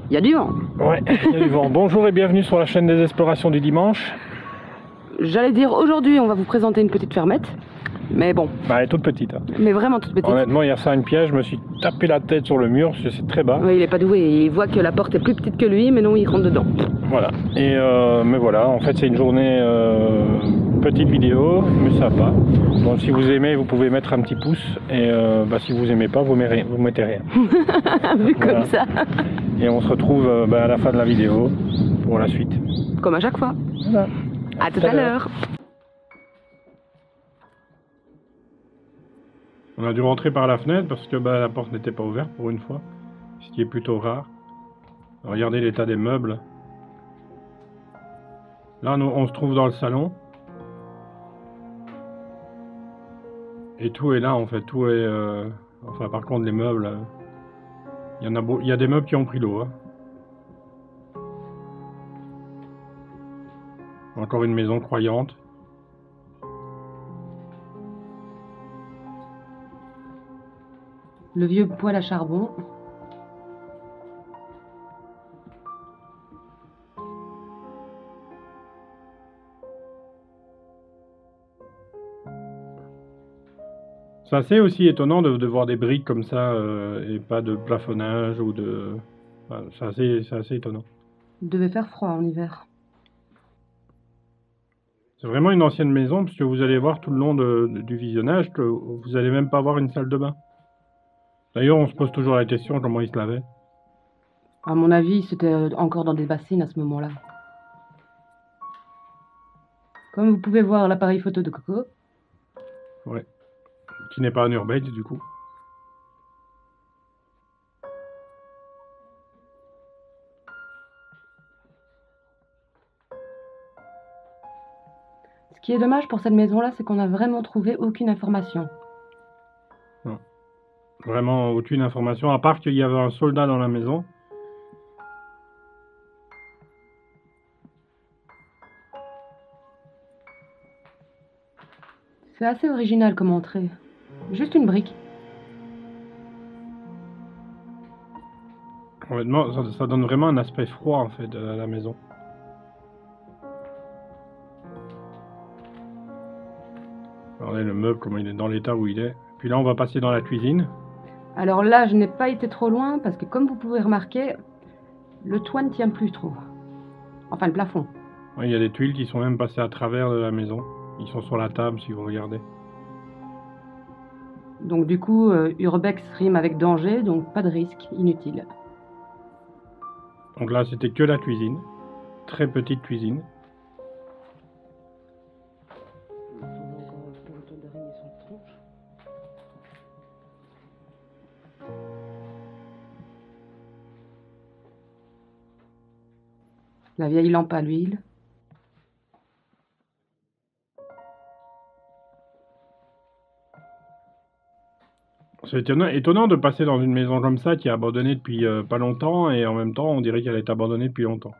Il y a du vent. Ouais, il y a du vent. Bonjour et bienvenue sur la chaîne des explorations du dimanche. J'allais dire aujourd'hui on va vous présenter une petite fermette. Mais bon. Bah, elle est toute petite. Hein. Mais vraiment toute petite. Honnêtement, hier ça a une piège, je me suis tapé la tête sur le mur, c'est très bas. Oui, il est pas doué, il voit que la porte est plus petite que lui, mais non, il rentre dedans. Voilà. Et mais voilà, en fait c'est une journée petite vidéo, mais ça va. Donc si vous aimez, vous pouvez mettre un petit pouce. Et si vous aimez pas, vous mettez rien. Vu comme ça. Et on se retrouve à la fin de la vidéo pour la suite. Comme à chaque fois. Voilà. À tout à l'heure. On a dû rentrer par la fenêtre parce que la porte n'était pas ouverte pour une fois, ce qui est plutôt rare. Regardez l'état des meubles. Là, on se trouve dans le salon. Et tout est là, en fait. Tout est... Enfin, par contre, les meubles... Il y a des meubles qui ont pris l'eau. Hein. Encore une maison croyante. Le vieux poêle à charbon. C'est assez aussi étonnant de voir des briques comme ça et pas de plafonnage ou de... Enfin, c'est assez étonnant. Il devait faire froid en hiver. C'est vraiment une ancienne maison parce que vous allez voir tout le long du visionnage que vous n'allez même pas voir une salle de bain. D'ailleurs, on se pose toujours la question comment ils se lavaient. À mon avis, c'était encore dans des bassines à ce moment-là. Comme vous pouvez voir l'appareil photo de Coco. Ouais. Qui n'est pas un urbex du coup. Ce qui est dommage pour cette maison-là, c'est qu'on n'a vraiment trouvé aucune information. Non. Vraiment aucune information, à part qu'il y avait un soldat dans la maison. C'est assez original comme entrée. Juste une brique. Honnêtement, ça donne vraiment un aspect froid en fait à la maison. Regardez le meuble, comment il est dans l'état où il est. Puis là, on va passer dans la cuisine. Alors là, je n'ai pas été trop loin parce que comme vous pouvez remarquer, le toit ne tient plus trop. Enfin, le plafond. Ouais, il y a des tuiles qui sont même passées à travers de la maison. Ils sont sur la table si vous regardez. Donc du coup, urbex rime avec danger, donc pas de risque, inutile. Donc là, c'était que la cuisine. Très petite cuisine. La vieille lampe à l'huile. C'est étonnant de passer dans une maison comme ça qui est abandonnée depuis pas longtemps et en même temps on dirait qu'elle est abandonnée depuis longtemps.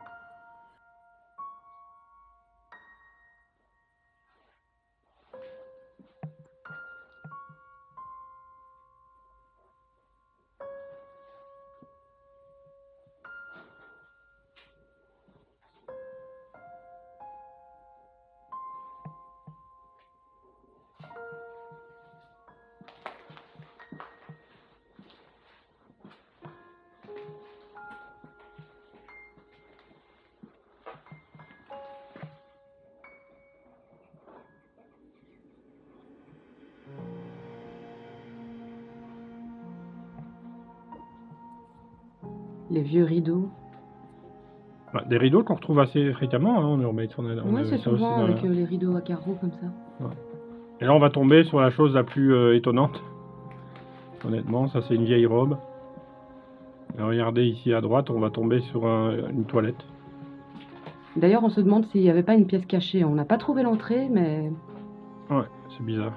Les vieux rideaux. Des rideaux qu'on retrouve assez fréquemment hein, en urbex. Oui, c'est souvent avec les rideaux à carreaux comme ça. Ouais. Et là on va tomber sur la chose la plus étonnante. Honnêtement, ça c'est une vieille robe. Et regardez ici à droite, on va tomber sur une toilette. D'ailleurs, on se demande s'il n'y avait pas une pièce cachée. On n'a pas trouvé l'entrée, mais... Ouais, c'est bizarre.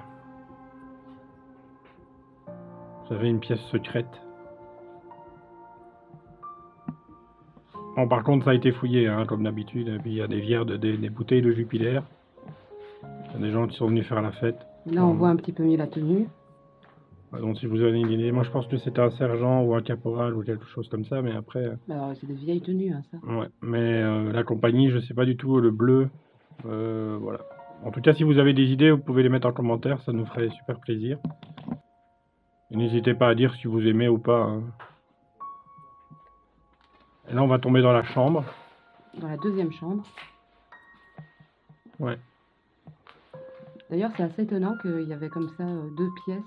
Vous avez une pièce secrète. Bon, par contre, ça a été fouillé, hein, comme d'habitude. Et puis il y a des vierres, des bouteilles de Jupiler. Il y a des gens qui sont venus faire la fête. Là, on voit un petit peu mieux la tenue. Donc si vous avez une idée, moi je pense que c'était un sergent ou un caporal ou quelque chose comme ça, mais après... Alors, c'est des vieilles tenues, hein, ça. Ouais, mais la compagnie, je sais pas du tout, le bleu, voilà. En tout cas, si vous avez des idées, vous pouvez les mettre en commentaire, ça nous ferait super plaisir. Et n'hésitez pas à dire si vous aimez ou pas. Hein. Et là, on va tomber dans la chambre. Dans la deuxième chambre. Ouais. D'ailleurs, c'est assez étonnant qu'il y avait comme ça 2 pièces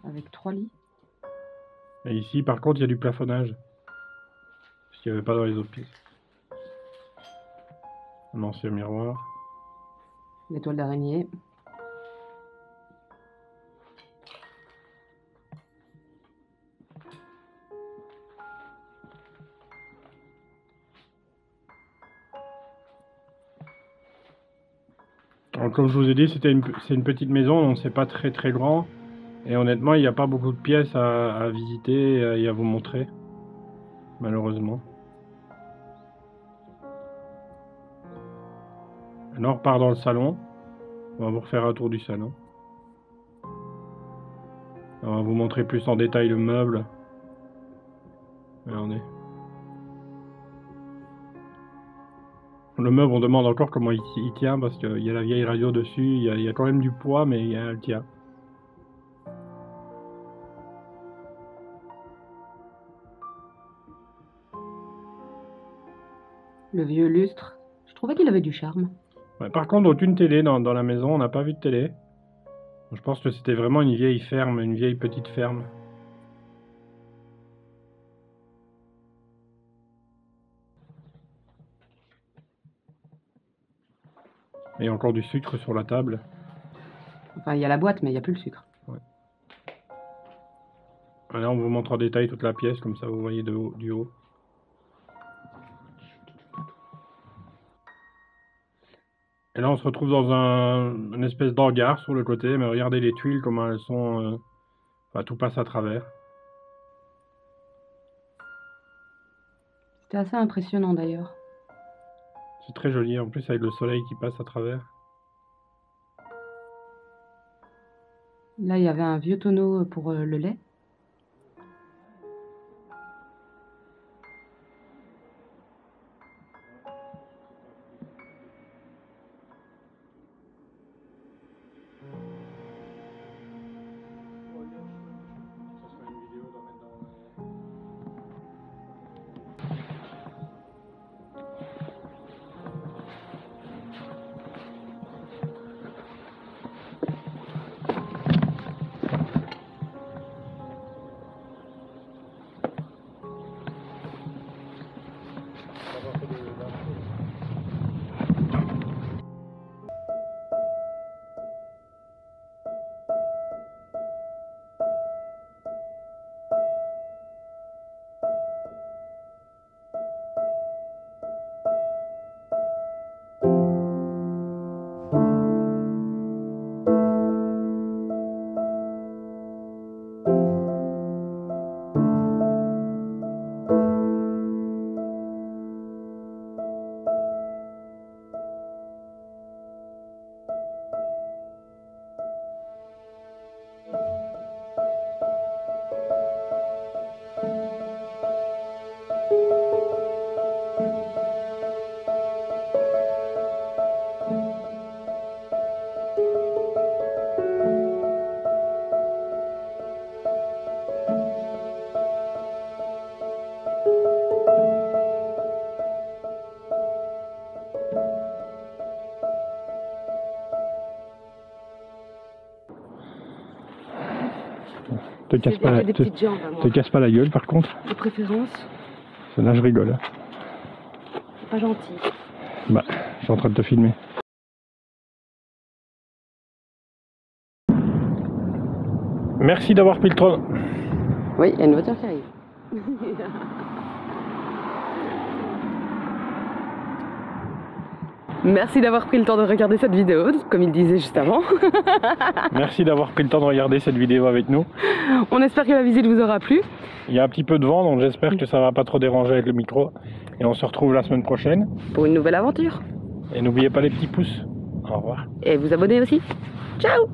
avec 3 lits. Et ici, par contre, il y a du plafonnage. Ce qu'il n'y avait pas dans les autres pièces. Un ancien miroir. Des toiles d'araignée. Alors, comme je vous ai dit, c'est une petite maison, donc c'est pas très très grand. Et honnêtement, il n'y a pas beaucoup de pièces à visiter et à vous montrer. Malheureusement. Alors, on repart dans le salon. On va vous refaire un tour du salon. On va vous montrer plus en détail le meuble. Regardez. Le meuble, on demande encore comment il tient parce qu'il y a la vieille radio dessus. Il y a quand même du poids, mais elle tient. Le vieux lustre. Je trouvais qu'il avait du charme. Ouais, par contre, aucune télé dans la maison. On n'a pas vu de télé. Je pense que c'était vraiment une vieille ferme, une vieille petite ferme. Et encore du sucre sur la table. Enfin, il y a la boîte, mais il n'y a plus le sucre. Ouais. Là, on vous montre en détail toute la pièce, comme ça vous voyez du haut. Et là, on se retrouve dans une espèce d'hangar sur le côté, mais regardez les tuiles, comment elles sont... Enfin, tout passe à travers. C'était assez impressionnant d'ailleurs. C'est très joli, en plus avec le soleil qui passe à travers. Là, il y avait un vieux tonneau pour le lait. Te casse pas, te casse pas la gueule par contre. De préférence. Là je rigole. C'est pas gentil. Bah, je suis en train de te filmer. Merci d'avoir pris le train. Oui, il y a une voiture qui arrive. Merci d'avoir pris le temps de regarder cette vidéo, comme il disait juste avant. Merci d'avoir pris le temps de regarder cette vidéo avec nous. On espère que la visite vous aura plu. Il y a un petit peu de vent, donc j'espère que ça va pas trop déranger avec le micro. Et on se retrouve la semaine prochaine. Pour une nouvelle aventure. Et n'oubliez pas les petits pouces. Au revoir. Et vous abonner aussi. Ciao!